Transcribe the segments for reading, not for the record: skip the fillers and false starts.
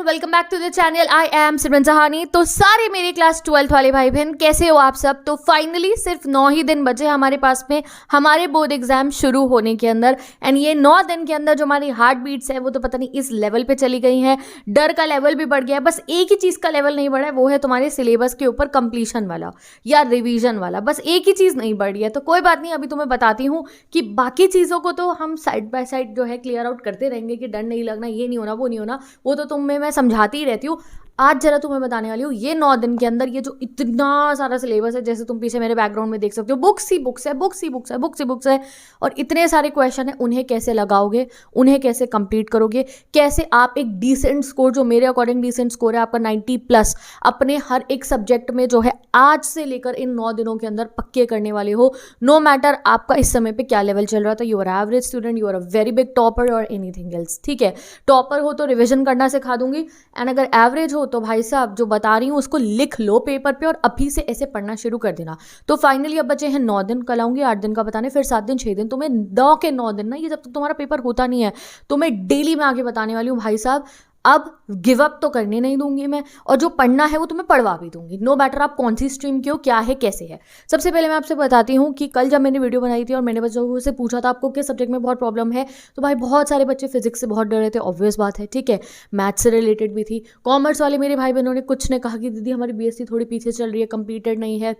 Welcome back to the channel. I am Simran Sahani. तो सारे मेरे क्लास 12th वाले भाई बहन कैसे हो आप सब। तो फाइनली सिर्फ 9 ही दिन बचे हमारे पास में हमारे बोर्ड एग्जाम शुरू होने के अंदर। एंड ये 9 दिन के अंदर जो हमारी हार्ट बीट्स है वो तो पता नहीं इस लेवल पे चली गई है, डर का लेवल भी बढ़ गया है। बस एक ही चीज़ का लेवल नहीं बढ़ा है, वो है तुम्हारे सिलेबस के ऊपर कंप्लीशन वाला या रिविजन वाला। बस एक ही चीज़ नहीं बढ़ी है। तो कोई बात नहीं, अभी तुम्हें बताती हूँ कि बाकी चीज़ों को तो हम साइड बाय साइड जो है क्लियर आउट करते रहेंगे कि डर नहीं लगना, ये नहीं होना, वो नहीं होना, वो तो तुम्हें मैं समझाती ही रहती हूँ। आज जरा तुम्हें बताने वाली हूँ ये 9 दिन के अंदर ये जो इतना सारा सिलेबस है, जैसे तुम पीछे मेरे बैकग्राउंड में देख सकते हो, बुक्स ही बुक्स है, बुक्स ही बुक्स है, बुक्स ही बुक्स है, और इतने सारे क्वेश्चन है, उन्हें कैसे लगाओगे, उन्हें कैसे कंप्लीट करोगे, कैसे आप एक डिसेंट स्कोर, जो मेरे अकॉर्डिंग डिसेंट स्कोर है आपका 90+ अपने हर एक सब्जेक्ट में जो है आज से लेकर इन 9 दिनों के अंदर पक्के करने वाले हो। नो मैटर आपका इस समय पे क्या लेवल चल रहा था, you are average student, you are a very big topper और एनीथिंग एल्स। ठीक है, टॉपर हो तो रिविजन करना सिखा दूंगी, एंड अगर एवरेज हो तो भाई साहब जो बता रही हूँ उसको लिख लो पेपर पे और अभी से ऐसे पढ़ना शुरू कर देना। तो फाइनली अब बचे हैं 9 दिन, कल आऊंगी 8 दिन का बताने, फिर 7 दिन, 6 दिन, तुम्हें 9 के 9 दिन ना, ये जब तक तुम्हारा पेपर होता नहीं है तो मैं डेली में आके बताने वाली हूँ भाई साहब। अब गिव अप तो करने नहीं दूंगी मैं, और जो पढ़ना है वो तुम्हें पढ़वा भी दूंगी, नो मैटर आप कौन सी स्ट्रीम के हो, क्या है, कैसे है। सबसे पहले मैं आपसे बताती हूँ कि कल जब मैंने वीडियो बनाई थी और मैंने बच्चों से पूछा था आपको किस सब्जेक्ट में बहुत प्रॉब्लम है, तो भाई बहुत सारे बच्चे फिजिक्स से बहुत डर रहे थे, ऑब्वियस बात है। ठीक है, मैथ्स से रिलेटेड भी थी। कॉमर्स वाले मेरे भाई बहनों ने कुछ ने कहा कि दीदी हमारी बीएससी थोड़ी पीछे चल रही है, कंप्लीटेड नहीं है।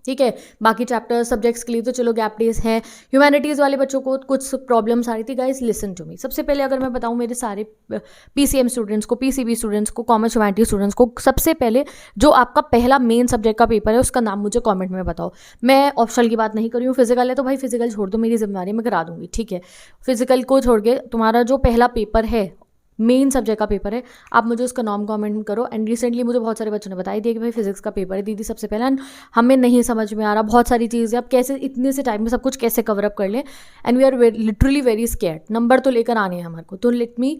ठीक है, बाकी चैप्टर सब्जेक्ट्स के लिए तो चलो गैप डेज हैं। ह्यूमैनिटीज़ वाले बच्चों को कुछ प्रॉब्लम्स आ रही थी। Guys listen to me. सबसे पहले अगर मैं बताऊं मेरे सारे पीसीएम स्टूडेंट्स को, पीसीबी स्टूडेंट्स को, कॉमर्स ह्यूमैनिटीज स्टूडेंट्स को, सबसे पहले जो आपका पहला मेन सब्जेक्ट का पेपर है उसका नाम मुझे कॉमेंट में बताओ। मैं ऑप्शनल की बात नहीं कर रही हूँ। फिजिकल है तो भाई फिजिकल छोड़ दो, मेरी जिम्मेदारी मैं करा दूंगी। ठीक है, फिजिकल को छोड़ के तुम्हारा जो पहला पेपर है, मेन सब्जेक्ट का पेपर है, आप मुझे उसका नाम कमेंट करो। एंड रिसेंटली मुझे बहुत सारे बच्चों ने बताई दिया कि भाई फिजिक्स का पेपर है दीदी सबसे पहला, हमें नहीं समझ में आ रहा, बहुत सारी चीज़ें, अब कैसे इतने से टाइम में सब कुछ कैसे कवर अप कर लें, and we are literally very scared. Number तो लेकर आने हैं हमारे को, तो लेट मी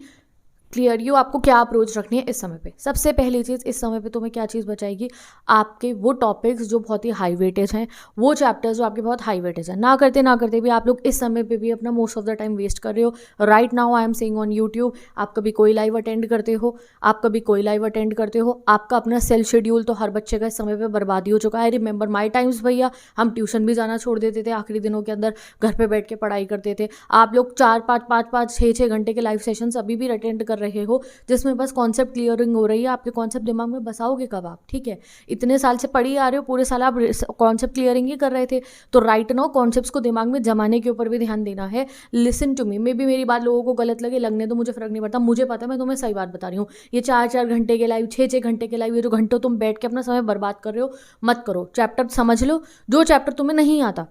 क्लियर यू आपको क्या अप्रोच रखनी है इस समय पे। सबसे पहली चीज़, इस समय पे तुम्हें क्या चीज़ बचाएगी, आपके वो टॉपिक्स जो बहुत ही हाई वेटेज हैं, वो चैप्टर्स जो आपके बहुत हाई वेटेज हैं। ना करते भी आप लोग इस समय पे भी अपना most of the time waste कर रहे हो। Right now I am saying on YouTube, आप कभी कोई लाइव अटेंड करते हो, आप कभी कोई लाइव अटेंड करते हो, आपका अपना सेल शेड्यूल तो हर बच्चे का इस समय पर बर्बादी हो चुका है। आई रिमेंबर माई टाइम्स भैया, हम ट्यूशन भी जाना छोड़ देते थे आखिरी दिनों के अंदर, घर पर बैठ के पढ़ाई करते थे। आप लोग 4-5 घंटे के लाइव सेशंस अभी भी अटेंड कर रहे हो, जिसमें बस कॉन्सेप्ट क्लियरिंग हो रही है। आपके कॉन्सेप्ट दिमाग में बसाओगे कब आप? ठीक है, इतने साल से पढ़ी आ रहे हो, पूरे साल आप कॉन्सेप्ट क्लियरिंग ही कर रहे थे, तो राइट नाउ कॉन्सेप्ट्स को दिमाग में जमाने के ऊपर भी ध्यान देना है। Listen to me, maybe मेरी बात लोगों को गलत लगे, लगने तो मुझे फर्क नहीं पड़ता, मुझे पता है, मैं तुम्हें सही बात बता रही हूँ। ये 4-4 घंटे के लाइव, 6-6 घंटे के लाइव, ये जो घंटों तुम बैठ के अपना समय बर्बाद कर रहे हो, मत करो। चैप्टर समझ लो, जो चैप्टर तुम्हें नहीं आता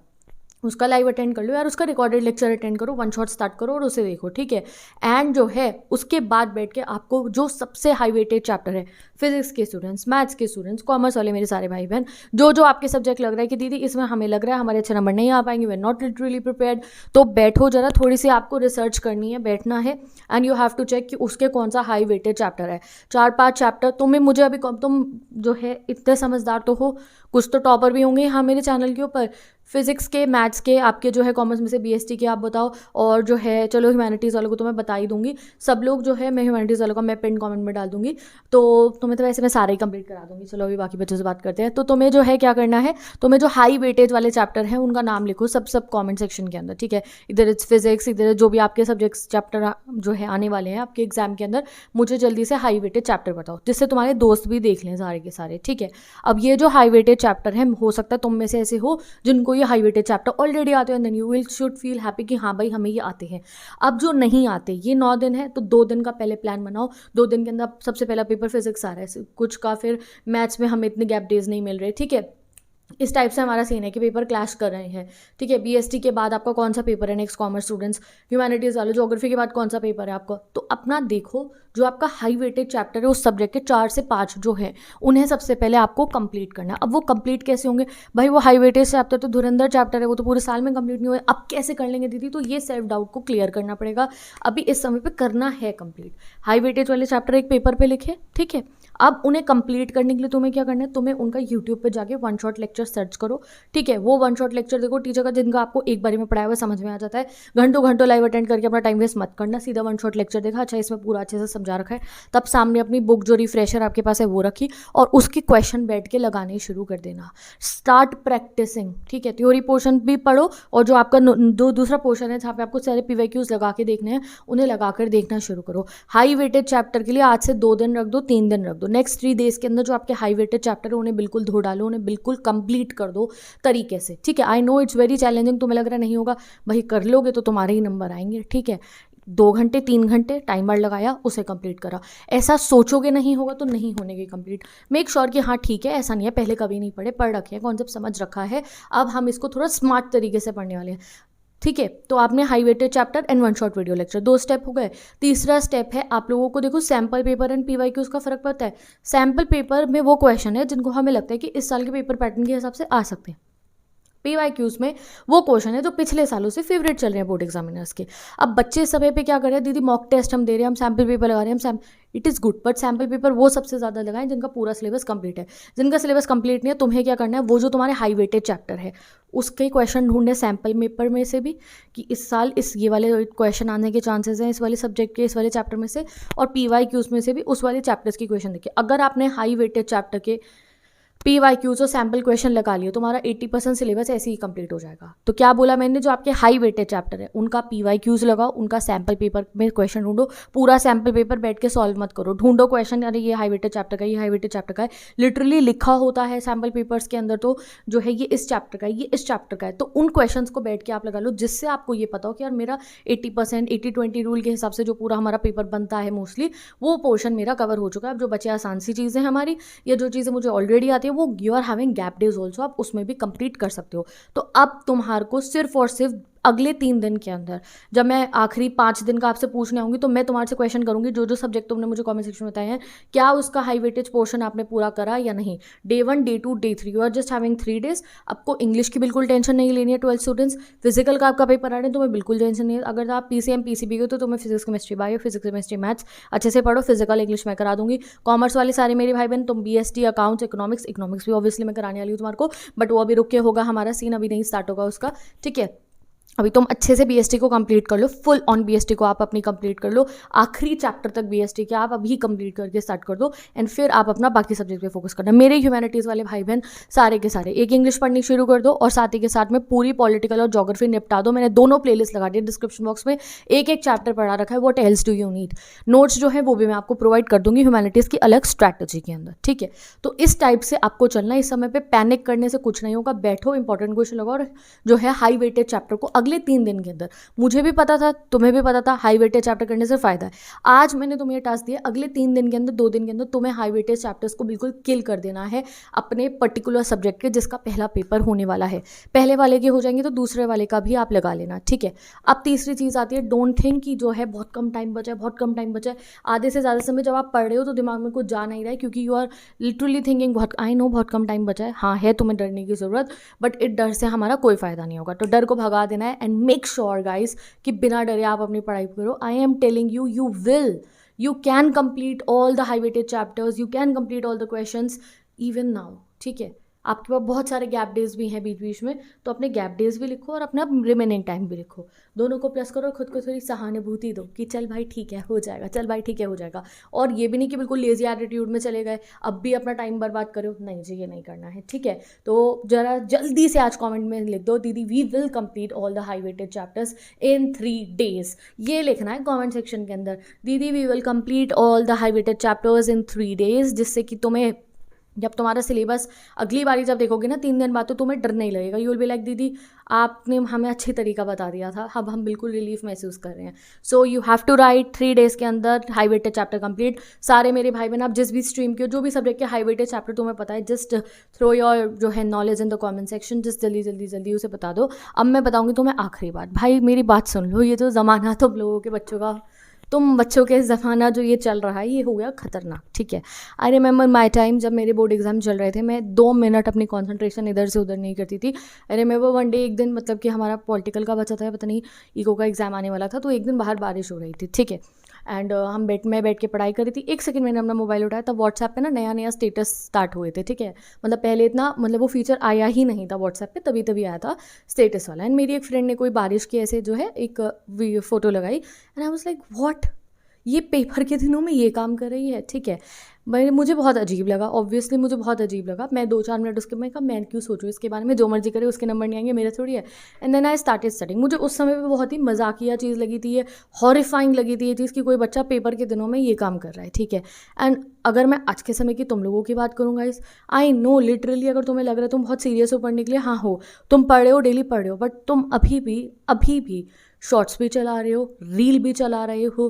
उसका लाइव अटेंड कर लो यार, उसका रिकॉर्डेड लेक्चर अटेंड करो, वन शॉट स्टार्ट करो और उसे देखो। ठीक है, एंड जो है उसके बाद बैठ के आपको जो सबसे हाई वेटेड चैप्टर है, फिजिक्स के स्टूडेंट्स, मैथ्स के स्टूडेंट्स, कॉमर्स वाले मेरे सारे भाई बहन, जो आपके सब्जेक्ट लग रहा है कि दीदी इसमें हमें लग रहा है हमारे अच्छे नंबर नहीं आ पाएंगे, वे नॉट लिटरली प्रिपेयर्ड, तो बैठो जरा, थोड़ी सी आपको रिसर्च करनी है, बैठना है, and you have to check कि उसके कौन सा हाई वेटेड चैप्टर है। 4-5 चैप्टर तुम्हें, मुझे अभी तुम जो है इतने समझदार तो हो, कुछ तो टॉपर भी होंगे हाँ मेरे चैनल के ऊपर, फिजिक्स के, मैथ्स के, आपके जो है कॉमर्स में से बीएसटी के आप बताओ, और जो है चलो ह्यूमैनिटीज़ वालों को तो मैं बता ही दूंगी, सब लोग जो है मैं ह्यूमैनिटीज़ वालों का मैं पिन कमेंट में डाल दूंगी, तो तुम्हें तो वैसे मैं सारे ही कंप्लीट करा दूंगी। चलो अभी बाकी बच्चों से बात करते हैं। तो तुम्हें जो है क्या करना है, तुम्हें जो हाई वेटेज वाले चैप्टर हैं उनका नाम लिखो सब कॉमेंट सेक्शन के अंदर। ठीक है, इधर इट्स फिजिक्स, इधर जो भी आपके सब्जेक्ट्स चैप्टर जो है आने वाले हैं आपके एग्जाम के अंदर, मुझे जल्दी से हाई वेटेज चैप्टर बताओ, जिससे तुम्हारे दोस्त भी देख लें सारे के सारे। ठीक है, अब ये जो हाई वेटेज चैप्टर है, हो सकता है तुम में से ऐसे हो जिनको ये हाई वेटेज चैप्टर ऑलरेडी आते हैं, then you will should feel happy कि हाँ भाई हमें ये आते हैं। अब जो नहीं आते, ये 9 दिन है तो 2 दिन का पहले प्लान बनाओ। 2 दिन के अंदर सबसे पहला पेपर फिजिक्स आ रहा है कुछ का, फिर मैथ्स में हमें इतने गैप डेज नहीं मिल रहे। ठीक है, इस टाइप से हमारा सीन है कि पेपर क्लैश कर रहे हैं। ठीक है, बीएसटी के बाद आपका कौन सा पेपर है नेक्स्ट, कॉमर्स स्टूडेंट्स, ह्यूमैनिटीज़ वाले, ज्योग्राफी के बाद कौन सा पेपर है आपका, तो अपना देखो जो आपका हाई वेटेड चैप्टर है उस सब्जेक्ट के 4 से 5 जो है उन्हें सबसे पहले आपको कंप्लीट करना है। अब वो कंप्लीट कैसे होंगे भाई, वो हाई वेटेज चैप्टर तो धुरंधर चैप्टर है, वो तो पूरे साल में कंप्लीट नहीं हुए, अब कैसे कर लेंगे दीदी, तो ये सेल्फ डाउट को क्लियर करना पड़ेगा, अभी इस समय पे करना है कंप्लीट। हाई वेटेज वाले चैप्टर एक पेपर पे लिखे, ठीक है, अब उन्हें कंप्लीट करने के लिए तुम्हें क्या करना है, तुम्हें उनका यूट्यूब पे जाके वन शॉट लेक्चर सर्च करो, ठीक है। वो वन शॉट लेक्चर देखो टीचर का, जिनका आपको एक बारी में पढ़ाया हुआ समझ में आ जाता है। घंटों घंटों लाइव अटेंड करके अपना टाइम वेस्ट मत करना, सीधा वन शॉट लेक्चर देखा, अच्छा इसमें पूरा अच्छे से समझा रखा है, तब सामने अपनी बुक जो रिफ्रेशर आपके पास है वो रखी और उसके क्वेश्चन बैठ के लगाने शुरू कर देना। स्टार्ट प्रैक्टिसिंग, ठीक है। थ्योरी पोर्शन भी पढ़ो और जो आपका जो दूसरा पोर्शन है जहाँ पे आपको सारे PYQs लगा के देखने हैं उन्हें लगाकर देखना शुरू करो। हाई वेटेड चैप्टर के लिए आज से 2 दिन रख दो, 3 दिन रख दो। नेक्स्ट 3 डेज के अंदर जो आपके हाई वेटेड चैप्टर है उन्हें बिल्कुल धो डालो, उन्हें बिल्कुल कंप्लीट कर दो तरीके से, ठीक है। I know it's very challenging, तुम्हें लग रहा नहीं होगा, भाई कर लोगे तो तुम्हारे ही नंबर आएंगे, ठीक है। 2 घंटे 3 घंटे टाइमर लगाया, उसे कंप्लीट करा। ऐसा सोचोगे नहीं होगा तो नहीं होने की कंप्लीट। मेक श्योर कि हाँ ठीक है, ऐसा नहीं है पहले कभी नहीं पढ़े, पढ़ रखे हैं, कॉन्सेप्ट समझ रखा है, अब हम इसको थोड़ा स्मार्ट तरीके से पढ़ने वाले हैं, ठीक है। तो आपने high weighted chapter and one shot video lecture 2 step हो गए। तीसरा स्टेप है आप लोगों को, देखो सैम्पल पेपर एंड PYQs का फर्क पड़ता है। सैम्पल पेपर में वो क्वेश्चन है जिनको हमें लगता है कि इस साल के पेपर पैटर्न के हिसाब से आ सकते हैं। PYQs में वो क्वेश्चन है जो पिछले सालों से फेवरेट चल रहे हैं बोर्ड एग्जामिनर्स के। अब बच्चे समय पे क्या कर रहे हैं, दीदी मॉक टेस्ट हम दे रहे हैं, हम सैम्पल पेपर लगा रहे हैं, हम it is good, but sample paper वो सबसे ज़्यादा लगाएं जिनका पूरा सिलेबस कंप्लीट है। जिनका सिलेबस कंप्लीट नहीं है, तुम्हें क्या करना है, वो जो तुम्हारे हाई वेटेड चैप्टर है उसके क्वेश्चन ढूंढने सैम्पल पेपर में से भी कि इस साल इस ये वाले क्वेश्चन आने के चांसेस हैं इस वाले सब्जेक्ट के, इस वाले चैप्टर में से, और PYQs में से भी उस वाले चैप्टर्स की क्वेश्चन देखिए। अगर आपने हाई वेटेड चैप्टर के PYQs और सैम्पल क्वेश्चन लगा लिए, तुम्हारा 80% सिलेबस ऐसे ही कंप्लीट हो जाएगा। तो क्या बोला मैंने, जो आपके हाई वेटेड चैप्टर है उनका PYQs लगाओ, उनका सैम्पल पेपर में क्वेश्चन ढूंढो। पूरा सैम्पल पेपर बैठ के सॉल्व मत करो, ढूंढो क्वेश्चन, अरे ये हाई वेटेड चैप्टर का, ये हाई वेटेड चैप्टर का है, लिटरली लिखा होता है सैम्पल पेपर्स के अंदर तो जो है ये इस चैप्टर का है, ये इस चैप्टर का है। तो उन क्वेश्चन को बैठ के आप लगा लो, जिससे आपको ये पता हो कि यार मेरा 80% 80-20 रूल के हिसाब से जो पूरा हमारा पेपर बनता है मोस्टली वो पोर्शन मेरा कवर हो चुका है। अब जो बचे आसान सी चीज़ें हमारी या जो चीज़ें मुझे ऑलरेडी आती है वो you are having gap days also, आप उसमें भी कंप्लीट कर सकते हो। तो अब तुम्हारे को सिर्फ और सिर्फ अगले 3 दिन के अंदर, जब मैं आखिरी 5 दिन का आपसे पूछने आऊँगी तो मैं तुम्हारे से क्वेश्चन करूँगी, जो जो सब्जेक्ट तुमने मुझे कमेंट सेक्शन में बताए हैं क्या उसका हाई वेटेज पोर्शन आपने पूरा करा या नहीं। Day 1 Day 2 Day 3 you are just having 3 days। आपको इंग्लिश की बिल्कुल टेंशन नहीं लेनी है 12 स्टूडेंट्स। फिजिकल का आपका पेपर आ रहे हैं, तुम्हें बिल्कुल टेंशन नहीं है। अगर आप PCM PCB हो तो तुम्हें physics chemistry bio, physics chemistry maths अच्छे से पढ़ो, फिजिकल इंग्लिश मैं करा दूंगी। कॉमर्स वाले सारे मेरे भाई बहन, तुम BST अकाउंट्स इकोनॉमिक्स भी ऑब्वियसली मैं कराने वाली हूँ तुम्हारे को, बट वो अभी रुक के होगा, हमारा सीन अभी नहीं स्टार्ट होगा उसका, ठीक है। अभी तुम अच्छे से BST को कंप्लीट कर लो, फुल ऑन BST को आप अपनी कंप्लीट कर लो, आखिरी चैप्टर तक BST के आप अभी कंप्लीट करके स्टार्ट कर दो एंड फिर आप अपना बाकी सब्जेक्ट पे फोकस करना। मेरे ह्यूमैनिटीज़ वाले भाई बहन सारे के सारे एक इंग्लिश पढ़नी शुरू कर दो और साथ ही के साथ में पूरी पॉलिटिकल और ज्योग्राफी निपटा दो। मैंने दोनों प्लेलिस्ट लगा दी डिस्क्रिप्शन बॉक्स में, एक एक चैप्टर पढ़ा रखा है, what else do you need. Notes जो है वो भी मैं आपको प्रोवाइड कर दूंगी ह्यूमैनिटीज़ की अलग स्ट्रैटेजी के अंदर, ठीक है। तो इस टाइप से आपको चलना, इस समय पे पैनिक करने से कुछ नहीं होगा, बैठो इंपॉर्टेंट क्वेश्चन लगाओ और जो है हाई वेटेड चैप्टर को अगले 3 दिन के अंदर, मुझे भी पता था तुम्हें भी पता था हाई वेटेज चैप्टर करने से फायदा है। आज मैंने तुम्हें ये टास्क दिया, अगले 3 दिन के अंदर 2 दिन के अंदर तुम्हें हाई वेटेज चैप्टर्स को बिल्कुल किल कर देना है अपने पर्टिकुलर सब्जेक्ट के जिसका पहला पेपर होने वाला है। पहले वाले के हो जाएंगे तो दूसरे वाले का भी आप लगा लेना, ठीक है। अब तीसरी चीज़ आती है, डोंट थिंक कि जो है बहुत कम टाइम बचा है, बहुत कम टाइम बचा है। आधे से ज़्यादा समय जब आप पढ़ रहे हो तो दिमाग में कुछ जा नहीं रहा है, क्योंकि यू आर लिटरली थिंकिंग बहुत, आई नो बहुत कम टाइम बचा है, हाँ है, तुम्हें डरने की ज़रूरत, बट इस डर से हमारा कोई फ़ायदा नहीं होगा। तो डर को भगा देना है एंड मेक श्योर गाइस कि बिना डरे आप अपनी पढ़ाई करो। I am telling you, you can complete all the high weighted chapters, you can complete all the questions even now, ठीक है। आपके पास बहुत सारे गैप डेज भी हैं बीच बीच में, तो अपने गैप डेज भी लिखो और अपना रिमेनिंग टाइम भी लिखो, दोनों को प्लस करो और खुद को थोड़ी सहानुभूति दो कि चल भाई ठीक है हो जाएगा, चल भाई ठीक है हो जाएगा। और ये भी नहीं कि बिल्कुल लेजी एटीट्यूड में चले गए, अब भी अपना टाइम बर्बाद करो, नहीं जी ये नहीं करना है, ठीक है। तो जरा जल्दी से आज कॉमेंट में लिख दो, दीदी we will complete all the high weighted chapters in 3 days। ये लिखना है कॉमेंट सेक्शन के अंदर, didi we will complete all the high weighted chapters in 3 days, जिससे कि तुम्हें जब तुम्हारा सिलेबस अगली बारी जब देखोगे ना 3 दिन बाद, तो तुम्हें डर नहीं लगेगा। यू विल बी लाइक दीदी आपने हमें अच्छी तरीका बता दिया था, अब हम बिल्कुल रिलीफ महसूस कर रहे हैं। So you have to write 3 days के अंदर हाई वेटेड चैप्टर कंप्लीट। सारे मेरे भाई बहन आप जिस भी स्ट्रीम के हो, जो भी सब्जेक्ट के हाई वेटेड चैप्टर तुम्हें पता है, जस्ट थ्रो योर जो है knowledge in the comment section, just जल्दी उसे बता दो। अब मैं बताऊँगी तुम्हें आखिरी बात, भाई मेरी बात सुन लो, ये जो ज़माना तुम लोगों के बच्चों का, तुम बच्चों के ज़माना जो ये चल रहा है ये हो गया ख़तरनाक, ठीक है। आई रिमेंबर माई टाइम, जब मेरे बोर्ड एग्जाम चल रहे थे, मैं 2 मिनट अपनी कंसंट्रेशन इधर से उधर नहीं करती थी। आई रिमेंबर वन डे, एक दिन मतलब कि हमारा पॉलिटिकल का बचा था, पता नहीं इको का एग्ज़ाम आने वाला था, तो एक दिन बाहर बारिश हो रही थी, ठीक है। एंड मैं बैठ के पढ़ाई कर रही थी। एक सेकंड मैंने अपना मोबाइल उठाया, तब व्हाट्सएप पे ना नया नया स्टेटस स्टार्ट हुए थे, ठीक है। मतलब पहले इतना मतलब वो फीचर आया ही नहीं था व्हाट्सएप पे, तभी तभी आया था स्टेटस वाला। एंड मेरी एक फ्रेंड ने कोई बारिश की ऐसे जो है एक फ़ोटो लगाई, and I was like what, ये पेपर के दिनों में ये काम कर रही है, ठीक है। मुझे बहुत अजीब लगा, ऑब्वियसली मुझे बहुत अजीब लगा। मैं 2-4 मिनट उसके मैं कहा मैं क्यों सोचूं इसके बारे में, जो मर्जी करे, उसके नंबर नहीं आएंगे, मेरे थोड़ी है। And then I started studying. मुझे उस समय पे बहुत ही मजाकिया चीज़ लगी थी, ये हॉरिफाइंग लगी थी ये चीज़ कि कोई बच्चा पेपर के दिनों में ये काम कर रहा है, ठीक है। एंड अगर मैं आज के समय की तुम लोगों की बात करूँगा, इस आई नो लिटरली अगर तुम्हें लग रहा है तुम बहुत सीरियस हो पढ़ने के लिए, हाँ हो, तुम पढ़ रहे हो, डेली पढ़ रहे हो, बट तुम अभी भी शॉर्ट्स भी चला रहे हो, रील भी चला रहे हो।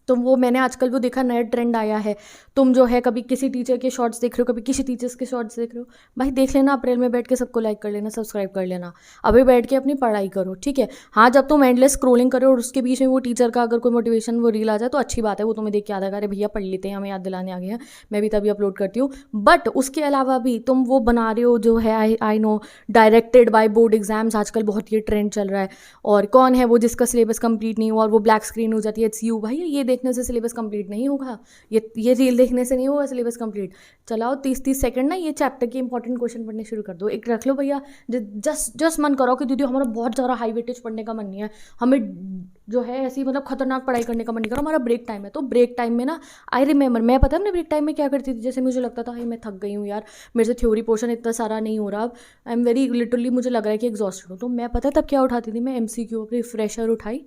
तुम वो मैंने आजकल वो देखा, नया ट्रेंड आया है, तुम जो है कभी किसी टीचर के शॉर्ट्स देख रहे हो, कभी किसी टीचर्स के शॉर्ट्स देख रहे हो। भाई देख लेना, अप्रैल में बैठ के सबको लाइक कर लेना, सब्सक्राइब कर लेना, अभी बैठ के अपनी पढ़ाई करो, ठीक है। हाँ, जब तुम एंडलेस स्क्रोलिंग करो और उसके बीच में वो टीचर का अगर कोई मोटिवेशन वो रील आ जाए तो अच्छी बात है, वो तुम्हें देख के याद आएगा, अरे भैया पढ़ लेते हैं, हमें याद दिलाने आ गए हैं, मैं भी तभी अपलोड करती हूँ। बट उसके अलावा भी तुम वो बना रहे हो जो है, I know, directed by board exams, आजकल बहुत ये ट्रेंड चल रहा है। और कौन है वो जिसका सिलेबस कंप्लीट नहीं हुआ और वो ब्लैक स्क्रीन हो जाती है, इट्स यू। भाई ये देखने से सिलेबस कंप्लीट नहीं होगा, ये रील देखने से नहीं होगा सिलेबस कंप्लीट। चलाओ 30-30 सेकंड ना ये चैप्टर के इंपॉर्टेंट क्वेश्चन पढ़ने शुरू कर दो। एक रख लो भैया, जस्ट मन करो कि दीदी हमारा बहुत ज़्यादा हाई वेटेज पढ़ने का मन नहीं है, हमें जो है ऐसी मतलब खतरनाक पढ़ाई करने का मन नहीं करो, हमारा ब्रेक टाइम है। तो ब्रेक टाइम में ना, आई रिमेंबर, मैं पता है अपने ब्रेक टाइम में क्या करती थी, जैसे मुझे लगता था मैं थक गई हूँ यार, मेरे से थ्योरी पोर्शन इतना सारा नहीं हो रहा, अब आई एम वेरी लिटरली, मुझे लग रहा है कि एग्जॉस्टेड हूँ, तो मैं पता है तब क्या उठाती थी, मैं MCQ अपनी फ्रेशर उठाई,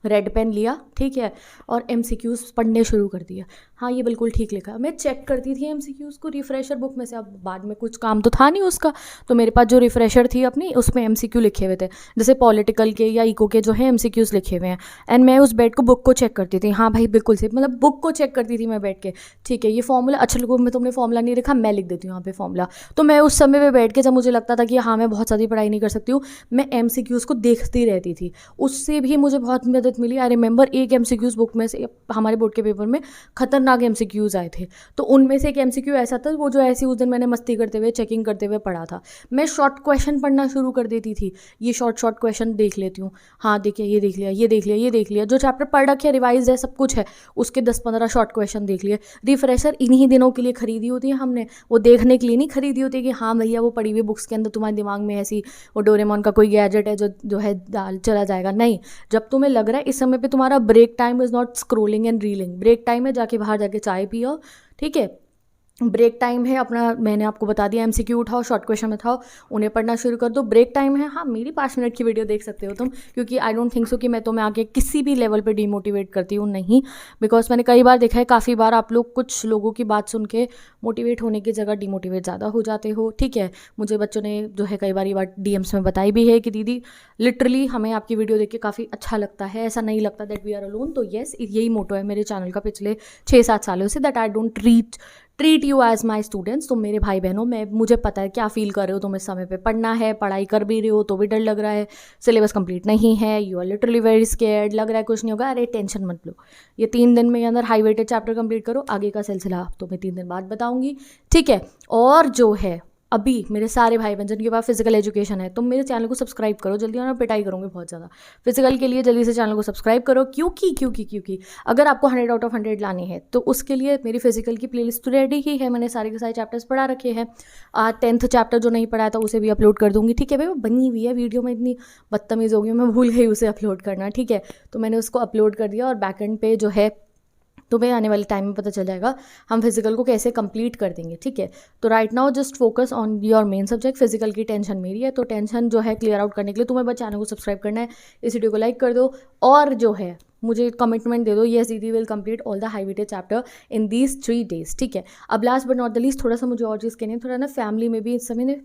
रेड पेन लिया, ठीक है, और MCQs पढ़ने शुरू कर दिया। हाँ, ये बिल्कुल ठीक लिखा। मैं चेक करती थी MCQs को रिफ्रेशर बुक में से, अब बाद में कुछ काम तो था नहीं उसका, तो मेरे पास जो रिफ्रेशर थी अपनी, उसमें MCQ लिखे हुए थे, जैसे पॉलिटिकल के या इको के जो है MCQs लिखे हुए हैं। एंड मैं उस बैठ को बुक को चेक करती थी, हाँ भाई बिल्कुल से, मतलब बुक को चेक करती थी मैं बैठ के, ठीक है। ये फॉर्मूला अच्छा लोगों में तुमने फॉर्मूला नहीं लिखा, मैं लिख देती हूँ यहाँ पे फॉर्मूला। तो मैं उस समय पे बैठ के, जब मुझे लगता था कि हाँ मैं बहुत ज़्यादा पढ़ाई नहीं कर सकती हूँ, मैं MCQs को देखती रहती थी, उससे भी मुझे बहुत मदद मिली। आई रिमेंबर एक MCQs बुक में से हमारे बोर्ड के पेपर में खतरनाक MCQs आए थे, तो उनमें से एक MCQ ऐसा था, वो जो ऐसी उस दिन मैंने मस्ती करते हुए चेकिंग करते हुए पढ़ा था। मैं शॉर्ट क्वेश्चन पढ़ना शुरू कर देती थी, ये शॉर्ट क्वेश्चन देख लेती हूँ, हाँ देखिए ये देख लिया, ये देख लिया, ये देख लिया, जो चैप्टर पढ़ रखे रिवाइज है सब कुछ है, उसके 10-15 शॉर्ट क्वेश्चन देख लिए। रिफ्रेशर इन्हीं दिनों के लिए खरीदी होती है हमने, वो देखने के लिए नहीं खरीदी होती कि हाँ भैया वो पढ़ी हुई बुक्स के अंदर तुम्हारे दिमाग में ऐसी वो डोरेमोन का कोई गैजेट है जो है डाल चला जाएगा। नहीं, जब तुम्हें लग रहा है इस समय पे तुम्हारा break time is not scrolling and reeling, break time है जाके बाहर जाके चाय पियो, ठीक है। ब्रेक टाइम है अपना, मैंने आपको बता दिया, MCQ उठाओ, शॉर्ट क्वेश्चन उठाओ, उन्हें पढ़ना शुरू कर दो। ब्रेक टाइम है, हाँ मेरी 5 मिनट की वीडियो देख सकते हो तुम, क्योंकि आई डोंट थिंक सो कि मैं तुम्हें आगे किसी भी लेवल पे डीमोटिवेट करती हूँ, नहीं। बिकॉज मैंने कई बार देखा है, काफ़ी बार आप लोग कुछ लोगों की बात सुन के मोटिवेट होने की जगह डीमोटिवेट ज़्यादा हो जाते हो, ठीक है। मुझे बच्चों ने जो है कई बार ये बात DMs में बताई भी है कि दीदी लिटरली हमें आपकी वीडियो देख के काफ़ी अच्छा लगता है, ऐसा नहीं लगता दैट वी आर अलोन। तो येस, यही मोटो है मेरे चैनल का पिछले 6-7 सालों से, that I don't treat you as my students. तुम मेरे भाई बहनों, मुझे पता है क्या फील कर रहे हो, तुम इस समय पे पढ़ना है, पढ़ाई कर भी रहे हो तो भी डर लग रहा है, सिलेबस कंप्लीट नहीं है, you are literally very scared, लग रहा है कुछ नहीं होगा, अरे टेंशन मत लो, ये 3 दिन में अंदर हाई वेटेड चैप्टर कंप्लीट करो, आगे का सिलसिला तो मैं 3 दिन बाद बताऊंगी, ठीक है। और जो है अभी मेरे सारे भाई बहन जिनके पास फिजिकल एजुकेशन है, तुम मेरे चैनल को सब्सक्राइब करो जल्दी, और मैं पिटाई करूँगी बहुत ज़्यादा फिजिकल के लिए, जल्दी से चैनल को सब्सक्राइब करो, क्योंकि अगर आपको 100 आउट ऑफ 100 लानी है तो उसके लिए मेरी फिजिकल की प्लेलिस्ट तो रेडी ही है, मैंने सारे के सारे चैप्टर्स पढ़ा रखे हैं। 10th चैप्टर जो नहीं पढ़ाया था उसे भी अपलोड कर दूँगी, ठीक है भाई, वो बनी हुई है वीडियो में, इतनी बदतमीज़ हो गई मैं भूल गई उसे अपलोड करना, ठीक है। तो मैंने उसको अपलोड कर दिया, और बैकएंड पे जो है तुम्हें आने वाले टाइम में पता चल जाएगा हम फिजिकल को कैसे कंप्लीट कर देंगे, ठीक है। तो right now just focus on your main subject. Physical की टेंशन मेरी है, तो टेंशन जो है क्लियर आउट करने के लिए तुम्हें बस चैनल को सब्सक्राइब करना है, इस वीडियो को लाइक कर दो, और जो है मुझे कमिटमेंट दे दो, yes didi will complete all the high weighted chapter in these 3 days, ठीक है। अब last but not the least, थोड़ा सा मुझे और चीज़ कहनी है, थोड़ा ना फैमिली में भी इस समय ने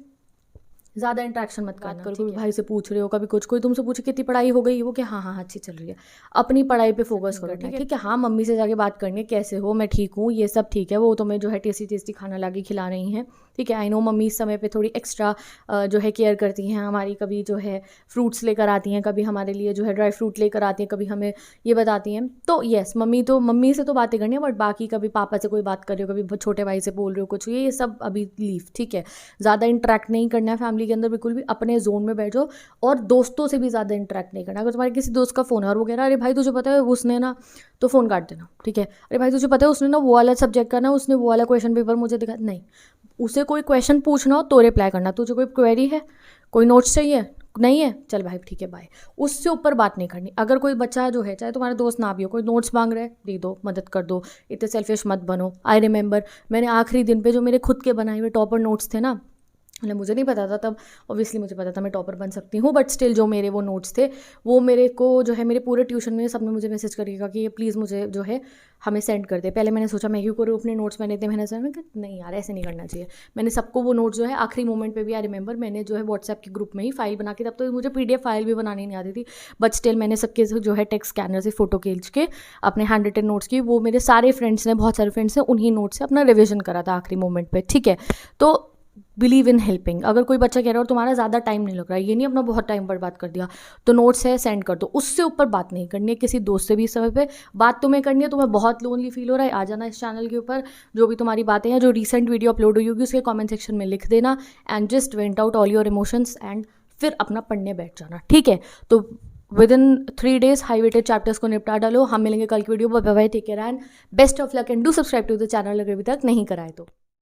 ज़्यादा इंट्रैक्शन मत करना, करो भाई से पूछ रहे हो, कभी कुछ कोई तुमसे पूछे कितनी पढ़ाई हो गई, वो कि हाँ अच्छी चल रही है, अपनी पढ़ाई पे फोकस करो, ठीक है। हाँ मम्मी से जाके बात करनी है, कैसे हो, मैं ठीक हूँ, ये सब ठीक है, वो तुम्हें जो है टेस्टी खाना ला के खिला रही हैं, ठीक है। आई नो मम्मी इस समय पे थोड़ी एक्स्ट्रा जो है केयर करती हैं हमारी, कभी जो है फ्रूट्स लेकर आती हैं, कभी हमारे लिए जो है ड्राई फ्रूट लेकर आती हैं, कभी हमें ये बताती हैं। तो येस, मम्मी से तो बातें करनी है, बट बाकी कभी पापा से कोई बात कर रहे हो, कभी छोटे भाई से बोल रहे हो कुछ, ये सब अभी लीव, ठीक है। ज़्यादा इंटरेक्ट नहीं करना है फैमिली असेंबली के अंदर बिल्कुल भी अपने जोन में बैठ जाओ और दोस्तों से भी ज़्यादा इंटरेक्ट नहीं करना। अगर तुम्हारे किसी दोस्त का फ़ोन है और वो कह रहा है अरे भाई तुझे पता है उसने ना, तो फ़ोन काट देना, ठीक है। अरे भाई तुझे पता है उसने ना वो वाला सब्जेक्ट का ना उसने वो वाला क्वेश्चन पेपर मुझे दिखा, नहीं। उसे कोई क्वेश्चन पूछना हो तो रिप्लाई करना, तुझे कोई क्वेरी है, कोई नोट्स चाहिए, नहीं है, चल भाई ठीक है बाय। उससे ऊपर बात नहीं करनी। अगर कोई बच्चा जो है, चाहे तुम्हारा दोस्त ना भी हो, कोई नोट्स मांग रहा है, दे दो, मदद कर दो, इतने सेल्फिश मत बनो। आई रिमेंबर मैंने आखिरी दिन पे जो मेरे खुद के बनाए हुए टॉपर नोट्स थे ना, मतलब मुझे नहीं पता था तब, ऑब्वियसली मुझे पता था मैं टॉपर बन सकती हूँ, बट स्टिल जो मेरे वो नोट्स थे वो मेरे को जो है मेरे पूरे ट्यूशन में सबने मुझे मैसेज करेगा कि ये प्लीज़ मुझे जो है हमें सेंड कर दे। पहले मैंने सोचा मैं क्यों करूँ अपने नोट्स, मैंने इतने मेहनत से, मैं कहा नहीं यार ऐसे नहीं करना चाहिए। मैंने सबको वो नोट्स जो है आखिरी मोमेंट पे भी, आई रिमेंबर मैंने जो है व्हाट्सएप के ग्रुप में ही फाइल बना के, तब तो मुझे PDF फाइल भी बनानी नहीं आती थी, बट स्टिल मैंने सबके जो है टेक्स्ट स्कैनर से फ़ोटो खींच के अपने हैंड रिटन नोट्स की, वो मेरे सारे फ्रेंड्स ने, बहुत सारे फ्रेंड्स ने उन्हीं नोट्स से अपना रिविजन करा था आखिरी मोमेंट पर, ठीक है। तो बिलीव इन हेल्पिंग। अगर कोई बच्चा कह रहा है और तुम्हारा ज़्यादा टाइम नहीं लग रहा है, ये नहीं अपना बहुत टाइम पर बात कर दिया, तो नोट्स है सेंड कर दो, उससे ऊपर बात नहीं करनी है किसी दोस्त से भी। इस समय पे बात तुम्हें करनी है, तुम्हें बहुत लोनली फील हो रहा है, आ जाना इस चैनल के ऊपर, जो भी तुम्हारी बातें हैं, जो रिसेंट वीडियो अपलोड हुई होगी उसके कमेंट सेक्शन में लिख देना, and just vent out all your emotions एंड फिर अपना पढ़ने बैठ जाना, ठीक है। तो within 3 days high weighted chapters को निपटा डालो। हम मिलेंगे कल की video, bye bye, take care and best of luck, and do subscribe to the channel अगर अभी तक नहीं कराए तो।